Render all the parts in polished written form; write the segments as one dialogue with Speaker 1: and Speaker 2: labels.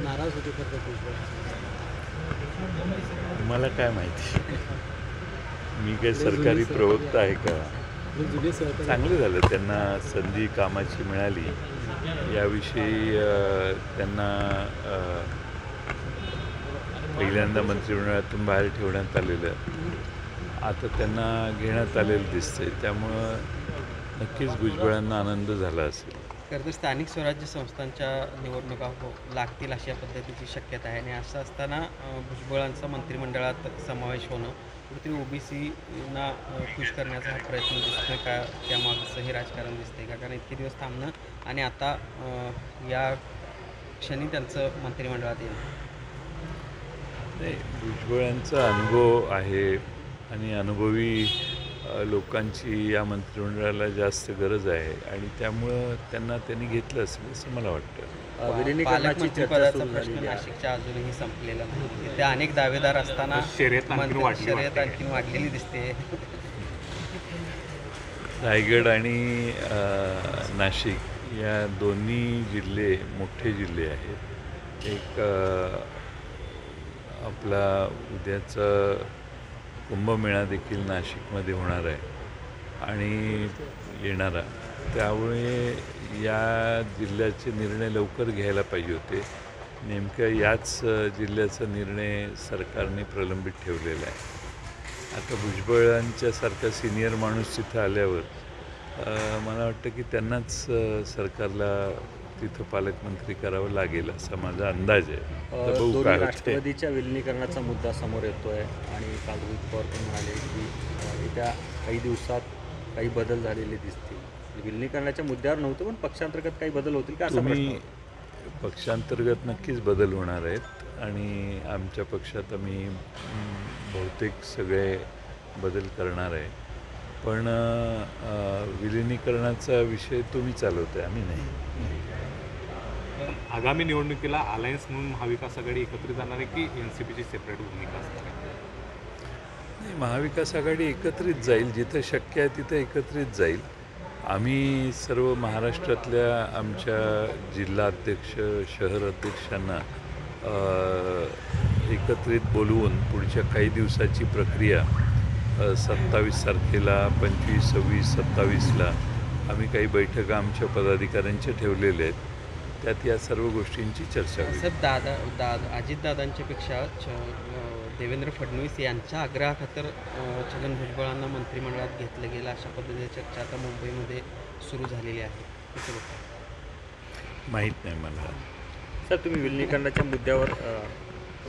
Speaker 1: नाराज होते तर भुजबळ?
Speaker 2: मला काय माहिती. मी काही
Speaker 1: आपले जुने
Speaker 2: सरकारी
Speaker 1: सहकारी
Speaker 2: प्रवक्ता आहे का?
Speaker 1: आपले जुने सहकारी
Speaker 2: चांगलं झालं त्यांना संधी कामाची मिळाली याविषयी त्यांना पहिल्यांदा मंत्रिमंडळातून बाहेर ठेवण्यात आलेलं, आता त्यांना घेण्यात आलेलं दिसतंय. त्यामुळं नक्कीच भुजबळांना आनंद झाला असेल.
Speaker 3: खरं तर स्थानिक स्वराज्य संस्थांच्या निवडणुका लागतील अशा पद्धतीची शक्यता आहे आणि असं असताना भुजबळांचा मंत्रिमंडळात समावेश होणं कुठेतरी ओबीसीना खुश करण्याचा हा प्रयत्न दिसतोय का? त्यामागचंही राजकारण दिसतंय का? कारण इतके दिवस थांबणं आणि आता या क्षणी त्यांचं मंत्रिमंडळात येणं.
Speaker 2: नाही, भुजबळांचा अनुभव आहे आणि अनुभवी लोकांची या मंत्रिमंडळाला जास्त गरज आहे आणि त्यामुळं त्यांनी घेतलं असेल असं मला वाटतं.
Speaker 3: पालकमंत्रीपदाचा प्रश्न नाशिकच्या अजूनही संपलेला नाही. तिथे अनेक दावेदार असताना शर्यत आणखी वाढलेली दिसते.
Speaker 2: रायगड आणि नाशिक या दोन्ही जिल्हे मोठे जिल्हे आहेत. एक आपला उद्याचा कुंभमेळा देखील नाशिकमध्ये होणार आहे आणि येणारा, त्यामुळे या जिल्ह्याचे निर्णय लवकर घ्यायला पाहिजे होते. नेमक्या याच जिल्ह्याचा निर्णय सरकारने प्रलंबित ठेवलेला आहे. आता भुजबळांच्यासारखा सिनियर माणूस तिथं आल्यावर मला वाटतं की त्यांनाच सरकारला तिथं पालकमंत्री करावं लागेल असा माझा अंदाज आहे.
Speaker 4: दोन्ही राष्ट्रवादीच्या विलिनीकरणाचा मुद्दा समोर येतोय आणि काल रोहित पवार पण म्हणाले की येत्या काही दिवसात काही बदल झालेले दिसतील. विलिनीकरणाच्या मुद्द्यावर नव्हतं पण पक्षांतर्गत काही बदल होतील का असं प्रश्न होता.
Speaker 2: पक्षांतर्गत नक्कीच बदल होणार आहेत आणि आमच्या पक्षात आम्ही बहुतेक सगळे बदल करणार आहे. पण विलिनीकरणाचा विषय तुम्ही चालवताय, आम्ही नाही.
Speaker 5: आगामी निवडणुकीला अलायन्स म्हणून महाविकास आघाडी एकत्रित जाणार आहे की NCPची सेपरेट भूमिका असणार आहे?
Speaker 2: नाही, महाविकास आघाडी एकत्रित जाईल, जिथं शक्य आहे तिथं एकत्रित जाईल. आम्ही सर्व महाराष्ट्रातल्या आमच्या जिल्हाध्यक्ष शहर अध्यक्षांना एकत्रित बोलवून पुढच्या काही दिवसाची प्रक्रिया 27 तारखेला 25, 26, 27ला आम्ही काही बैठका आमच्या पदाधिकाऱ्यांच्या ठेवलेल्या आहेत. त्यात या सर्व गोष्टींची चर्चा होईल.
Speaker 3: अजितदादांच्या पेक्षा देवेंद्र फडणवीस यांच्या आग्रहाखातर छगन भुजबळांना मंत्रिमंडळात घेतलं गेलं अशा पद्धतीची चर्चा आता मुंबईमध्ये सुरू झालेली आहे.
Speaker 2: माहीत नाही मला.
Speaker 4: सर, तुम्ही विलिनीकरणाच्या मुद्द्यावर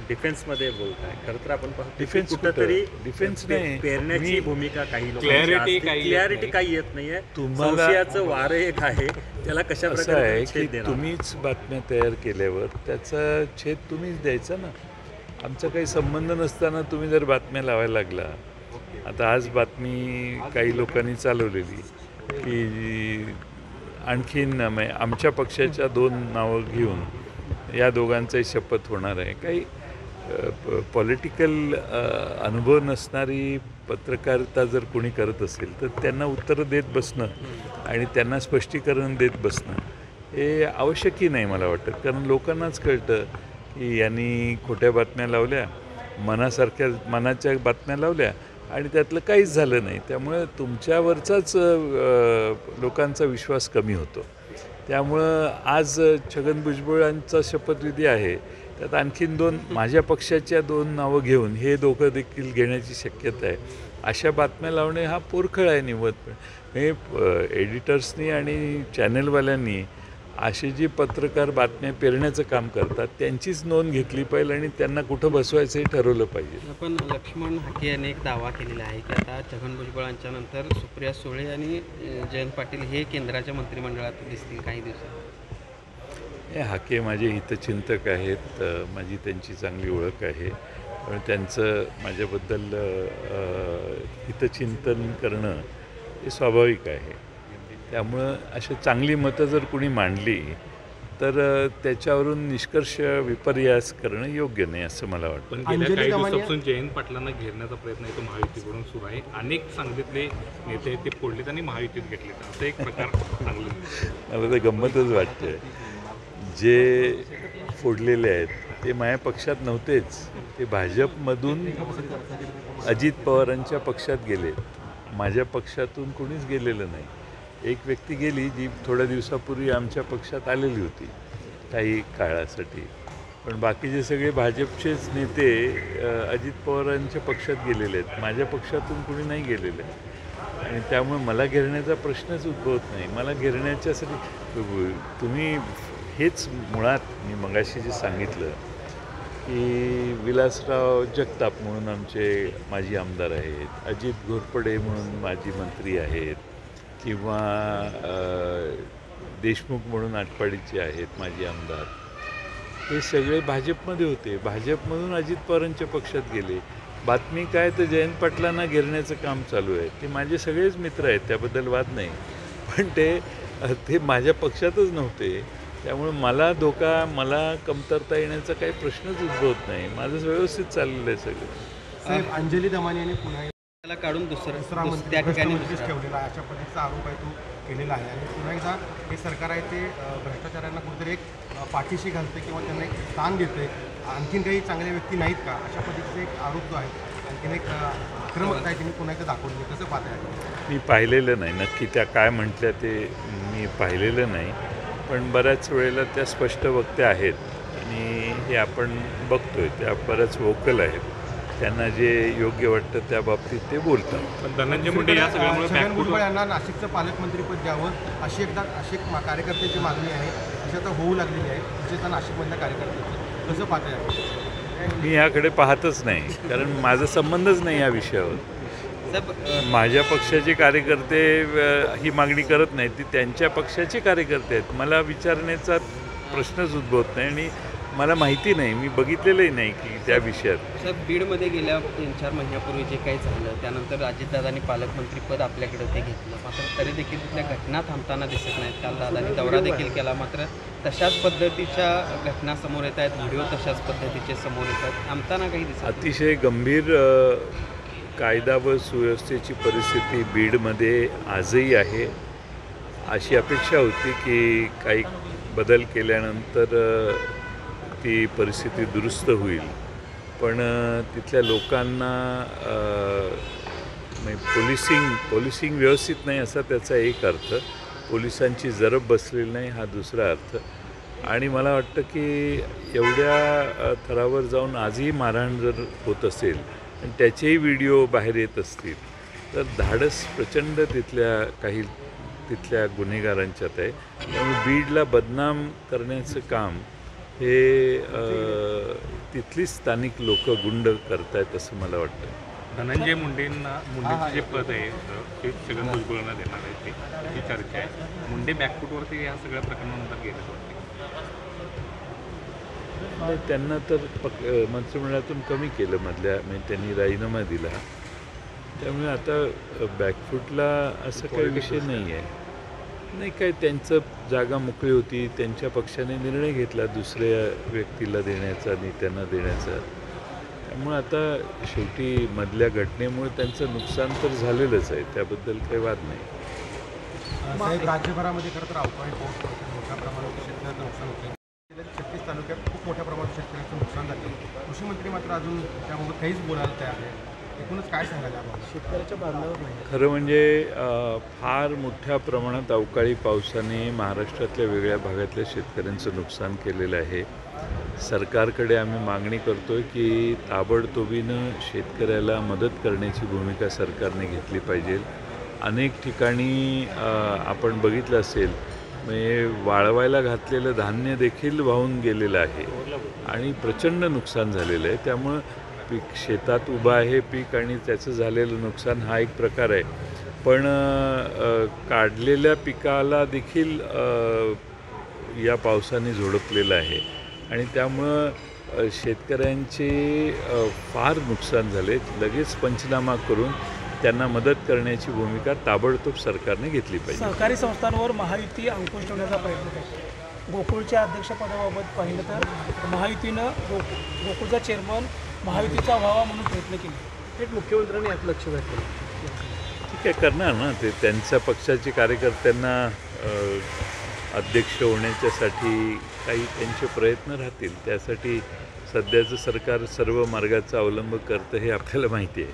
Speaker 4: डिफेन्समध्ये बोलताय. खरं तर आपण
Speaker 2: डिफेन्स
Speaker 4: कुठंतरी
Speaker 2: डिफेन्स नाही,
Speaker 4: पेरण्याची भूमिका काही
Speaker 5: क्लॅरिटी
Speaker 4: काही येत नाहीये.
Speaker 2: तुम्हाला
Speaker 4: संशयाचं वारं एक आहे, त्याला कशा
Speaker 2: असं आहे
Speaker 4: प्रकारे
Speaker 2: की
Speaker 4: छेद देणार?
Speaker 2: तुम्हीच बातम्या तयार केल्यावर त्याचा छेद तुम्हीच द्यायचा ना. आमचा काही संबंध नसताना तुम्ही जर बातम्या लावायला लागला. आता आज बातमी काही लोकांनी चालवलेली की आणखीन आमच्या पक्षाच्या 2 नावं घेऊन या दोघांचाही शपथ होणार आहे. काही पॉलिटिकल अनुभव नसणारी पत्रकारिता जर कोणी करत असेल तर त्यांना उत्तरं देत बसणं आणि त्यांना स्पष्टीकरण देत बसणं हे आवश्यकही नाही मला वाटतं. कारण लोकांनाच कळतं की यांनी खोट्या बातम्या लावल्या, मनाच्या बातम्या लावल्या आणि त्यातलं काहीच झालं नाही. त्यामुळं तुमच्यावरचाच लोकांचा विश्वास कमी होतो. त्यामुळं आज छगन भुजबळांचा शपथविधी आहे, त्यात आणखीन 2 माझ्या पक्षाच्या 2 नावं घेऊन हे दोघं देखील घेण्याची शक्यता आहे. अशा बातम्या लावणे हा पोरखळ आहे निवडणं. हे एडिटर्सनी आणि चॅनलवाल्यांनी असे जे पत्रकार बातम्या पेरण्याचं काम करतात त्यांचीच नोंद घेतली पाहिजे आणि त्यांना कुठं बसवायचं हे ठरवलं पाहिजे.
Speaker 3: पण लक्ष्मण हाके यांनी एक दावा केलेला आहे की आता छगन भुजबळांच्या नंतर सुप्रिया सुळे आणि जयंत पाटील हे केंद्राच्या मंत्रिमंडळात दिसतील काही दिवसात.
Speaker 2: हे हाके माझे हितचिंतक आहेत, माझी त्यांची चांगली ओळख आहे. पण त्यांचं माझ्याबद्दल हितचिंतन करणं हे स्वाभाविक आहे. त्यामुळं अशी चांगली मतं जर कुणी मांडली तर त्याच्यावरून निष्कर्ष विपर्यास करणं योग्य नाही असं मला वाटतं.
Speaker 5: पण गेल्या काही दिवसापासून जयंत पाटलांना घेरण्याचा प्रयत्न आहे तो महायुतीकडून सुरू आहे. अनेक सांगलीतले नेते ते फोडलेत आणि महायुतीत घेतलेत, असं एक प्रकार चांगलं
Speaker 2: मला तर गंमतच वाटते. जे फोडलेले आहेत ते माझ्या पक्षात नव्हतेच, ते भाजपमधून अजित पवारांच्या पक्षात गेले. माझ्या पक्षातून कोणीच गेलेलं नाही. एक व्यक्ती गेली जी थोड्या दिवसापूर्वी आमच्या पक्षात आलेली होती काही काळासाठी, पण बाकीचे सगळे भाजपचेच नेते अजित पवारांच्या पक्षात गेलेले आहेत. माझ्या पक्षातून कोणी नाही गेलेलं आहे आणि त्यामुळे मला घेरण्याचा प्रश्नच उद्भवत नाही. मला घेरण्याच्यासाठी तुम्ही हेच मुळात मी मगाशी जे सांगितलं की विलासराव जगताप म्हणून आमचे माजी आमदार आहेत, अजित घोरपडे म्हणून माजी मंत्री आहेत, किंवा देशमुख म्हणून आटपाडीचे आहेत माजी आमदार, हे सगळे भाजपमध्ये होते. भाजपमधून अजित पवारांच्या पक्षात गेले. बातमी काय तर जयंत पाटलांना घेरण्याचं काम चालू आहे. ते माझे सगळेच मित्र आहेत, त्याबद्दल वाद नाही, पण ते माझ्या पक्षातच नव्हते. त्यामुळे मला मला कमतरता येण्याचा काही प्रश्नच उद्भवत नाही. माझं व्यवस्थित चाललेलं आहे सगळं.
Speaker 6: साहेब, अंजली दमानी यांनी पुन्हा
Speaker 3: त्याला काढून दुसरा
Speaker 6: मंत्री
Speaker 3: त्या ठिकाणी
Speaker 6: भ्रष्टमंत्रीच ठेवलेला आहे अशा पद्धतीचा आरोप आहे तो केलेला आहे. आणि पुन्हा एकदा हे सरकार आहे ते भ्रष्टाचारांना कुठेतरी एक पाठीशी घालते किंवा त्यांना एक स्थान देते. आणखीन काही चांगल्या व्यक्ती नाहीत का, अशा पद्धतीचा एक आरोप जो आहे आणखीन एक आक्रमकता आहे त्यांनी पुन्हा एकदा दाखवली. कसं पाहताय?
Speaker 2: मी पाहिलेलं नाही नक्की त्या काय म्हटल्या ते मी पाहिलेलं नाही, पण बऱ्याच वेळेला त्या स्पष्ट वक्त्या आहेत आणि हे आपण बघतोय त्या बऱ्याच वोकल आहेत. त्यांना जे योग्य वाटतं त्या बाबतीत ते बोलतात.
Speaker 5: पण धनंजय मुंडे या सगळ्यामुळे
Speaker 6: छगन भुजबळ यांना नाशिकचं पालकमंत्रीपद द्यावं अशी कार्यकर्त्याची मागणी आहे, अशी आता होऊ लागलेली आहे. विशेषतः नाशिकमधल्या कार्यकर्त्यांची कसं पाहताय?
Speaker 2: मी याकडे पाहतच नाही, कारण माझा संबंधच नाही या विषयावर. माझ्या पक्षाचे कार्यकर्ते ही मागणी करत नाहीत, ती त्यांच्या पक्षाचे कार्यकर्ते आहेत. मला विचारण्याचा प्रश्नच उद्भवत नाही आणि मला माहिती नाही, मी बघितलेलंही नाही की त्या विषयात.
Speaker 3: साहेब, बीडमध्ये गेल्या 3-4 महिन्यापूर्वी जे काही झालं त्यानंतर अजितदादांनी पालकमंत्रीपद आपल्याकडे ते घेतलं, मात्र तरी देखील तिथल्या घटना थांबताना दिसत नाहीत. काल दादांनी दौरा देखील केला, मात्र तशाच पद्धतीच्या घटना समोर येत आहेत, व्हिडिओ तशाच पद्धतीचे समोर येत आहेत, थांबताना काही दिसत नाही.
Speaker 2: अतिशय गंभीर कायदा व सुव्यवस्थेची परिस्थिती बीडमध्ये आजही आहे. अशी अपेक्षा होती की काही बदल केल्यानंतर ती परिस्थिती दुरुस्त होईल, पण तिथल्या लोकांना पोलिसिंग व्यवस्थित नाही असा त्याचा एक अर्थ, पोलिसांची जरब बसलेली नाही हा दुसरा अर्थ. आणि मला वाटतं की एवढ्या थरावर जाऊन आजही मारहाण जर होत असेल आणि त्याचेही व्हिडिओ बाहेर येत असतील तर धाडस प्रचंड तिथल्या गुन्हेगारांच्यात आहे. त्यामुळे बीडला बदनाम करण्याचं काम हे तिथली स्थानिक लोक गुंड करतायत असं मला वाटतं.
Speaker 5: धनंजय मुंडेचं जे पद आहे ते छगन भुजबळांना देणार आहे ही चर्चा आहे. मुंडे बॅकफूटवरती या सगळ्या प्रकरणानंतर गेलं वाटते.
Speaker 2: त्यांना तर मंत्रिमंडळातून कमी केलं म्हणजे त्यांनी राजीनामा दिला, त्यामुळे आता बॅकफूटला असं काही विषय नाही आहे. नाही काय, त्यांचं जागा मोकळी होती, त्यांच्या पक्षाने निर्णय घेतला दुसऱ्या व्यक्तीला देण्याचा, नेत्यांना देण्याचा. त्यामुळे आता शेवटी मधल्या घटनेमुळे त्यांचं नुकसान तर झालेलंच आहे, त्याबद्दल काही वाद नाही.
Speaker 6: साहेब, राज्यभरामध्ये खरं तर अवकाळी पाऊस मोठ्या प्रमाणात शेतकऱ्यांचं नुकसान होतं. 36 तालुक्यात खूप मोठ्या प्रमाणात शेतकऱ्यांचं नुकसान झालं. कृषी मंत्री मात्र अजून त्यामुळे काहीच बोलायला तयार नाही. एकूणच काय सांगायला शेतकऱ्याच्या बांधावर नाही?
Speaker 2: खरं म्हणजे फार मोठ्या प्रमाणात अवकाळी पावसाने महाराष्ट्रातल्या वेगळ्या भागातल्या शेतकऱ्यांचं नुकसान केलेलं आहे. सरकारकडे आम्ही मागणी करतो आहे की ताबडतोबीनं शेतकऱ्याला मदत करण्याची भूमिका सरकारने घेतली पाहिजे. अनेक ठिकाणी आपण बघितलं असेल म्हणजे वाळवायला घातलेलं धान्य देखील वाहून गेलेलं आहे आणि प्रचंड नुकसान झालेलं आहे. त्यामुळं पीक शेतात उभं आहे पीक आणि त्याचं झालेलं नुकसान हा एक प्रकार आहे, पण काढलेल्या पिकाला देखील या पावसाने झोडपलेलं आहे आणि त्यामुळं शेतकऱ्यांचे फार नुकसान झाले. लगेच पंचनामा करून त्यांना मदत करण्याची भूमिका ताबडतोब सरकारने घेतली पाहिजे.
Speaker 7: सहकारी संस्थांवर महायुती अंकुश ठेवण्याचा प्रयत्न करते. गोकुळच्या अध्यक्षपदाबाबत पाहिलं तर महायुतीनं गोकुळचा चेअरमन महायुतीचा व्हावा म्हणून प्रयत्न केले.
Speaker 1: थेट मुख्यमंत्र्यांनी यात लक्ष घातलं.
Speaker 2: ठीक आहे, करणार ना ते, त्यांच्या पक्षाच्या कार्यकर्त्यांना अध्यक्ष होण्याच्यासाठी काही त्यांचे प्रयत्न राहतील. त्यासाठी सध्याचं सरकार सर्व मार्गाचा अवलंब करतं हे आपल्याला माहिती आहे.